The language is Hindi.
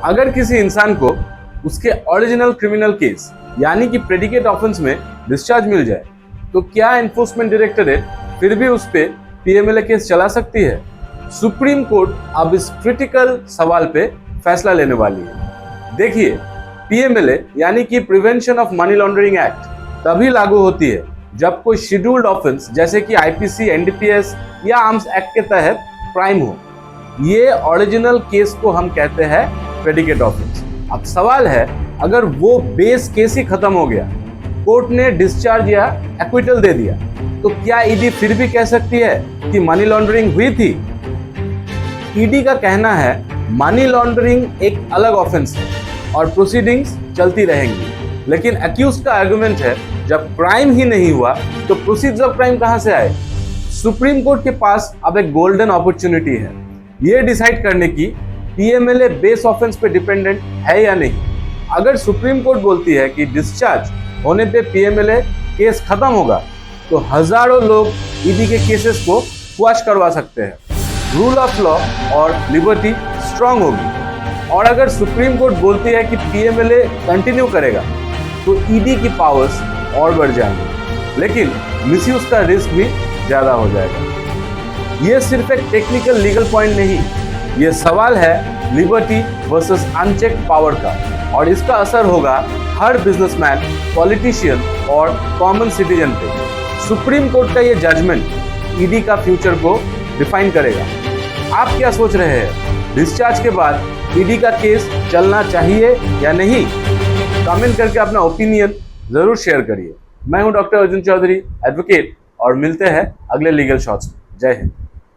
अगर किसी इंसान को उसके ओरिजिनल क्रिमिनल केस यानी कि प्रेडिकेट ऑफेंस में डिस्चार्ज मिल जाए तो क्या एनफोर्समेंट डायरेक्टरेट फिर भी उस पे पीएमएलए केस चला सकती है? सुप्रीम कोर्ट अब इस क्रिटिकल सवाल पे फैसला लेने वाली है। देखिए, पीएमएलए यानी कि prevention of money laundering act तभी लागू होती है जब कोई शेड्यूल्ड ऑफेंस जैसे कि आईपीसी, एनडीपीएस या आर्म्स एक्ट के तहत क्राइम हो। ये ओरिजिनल केस को हम कहते हैं प्रेडिकेट ऑफेंस। अब सवाल है, अगर वो बेस केस ही खत्म हो गया, कोर्ट ने डिस्चार्ज या एक्विटल दे दिया, तो क्या ईडी फिर भी कह सकती है कि मनी लॉन्ड्रिंग हुई थी? ईडी का कहना है मनी लॉन्ड्रिंग एक अलग ऑफेंस है और प्रोसीडिंग्स चलती रहेंगी। लेकिन अक्यूज का आर्गुमेंट है जब क्राइम ही नहीं हुआ तो प्रोसीड्स ऑफ क्राइम कहां से आए? सुप्रीम कोर्ट के पास अब एक गोल्डन अपॉर्चुनिटी है ये डिसाइड करने की पीएमएलए बेस ऑफेंस पे डिपेंडेंट है या नहीं। अगर सुप्रीम कोर्ट बोलती है कि डिस्चार्ज होने पे पीएमएलए केस खत्म होगा तो हजारों लोग ईडी के केसेस को क्वैश करवा सकते हैं। रूल ऑफ लॉ और लिबर्टी स्ट्रांग होगी। और अगर सुप्रीम कोर्ट बोलती है कि पीएमएलए कंटिन्यू करेगा तो ईडी की पावर्स और बढ़ जाएंगी, लेकिन मिसयूज का रिस्क भी ज्यादा हो जाएगा। ये सिर्फ एक टेक्निकल लीगल पॉइंट नहीं, ये सवाल है लिबर्टी वर्सेस अनचेक्ड पावर का, और इसका असर होगा हर बिजनेसमैन, पॉलिटिशियन और कॉमन सिटीजन पे। सुप्रीम कोर्ट का ये जजमेंट ईडी का फ्यूचर को डिफाइन करेगा। आप क्या सोच रहे हैं? डिस्चार्ज के बाद ईडी का केस चलना चाहिए या नहीं? कमेंट करके अपना ओपिनियन जरूर शेयर करिए। मैं हूं डॉक्टर अर्जुन चौधरी, एडवोकेट, और मिलते हैं अगले लीगल शॉट्स में। जय हिंद।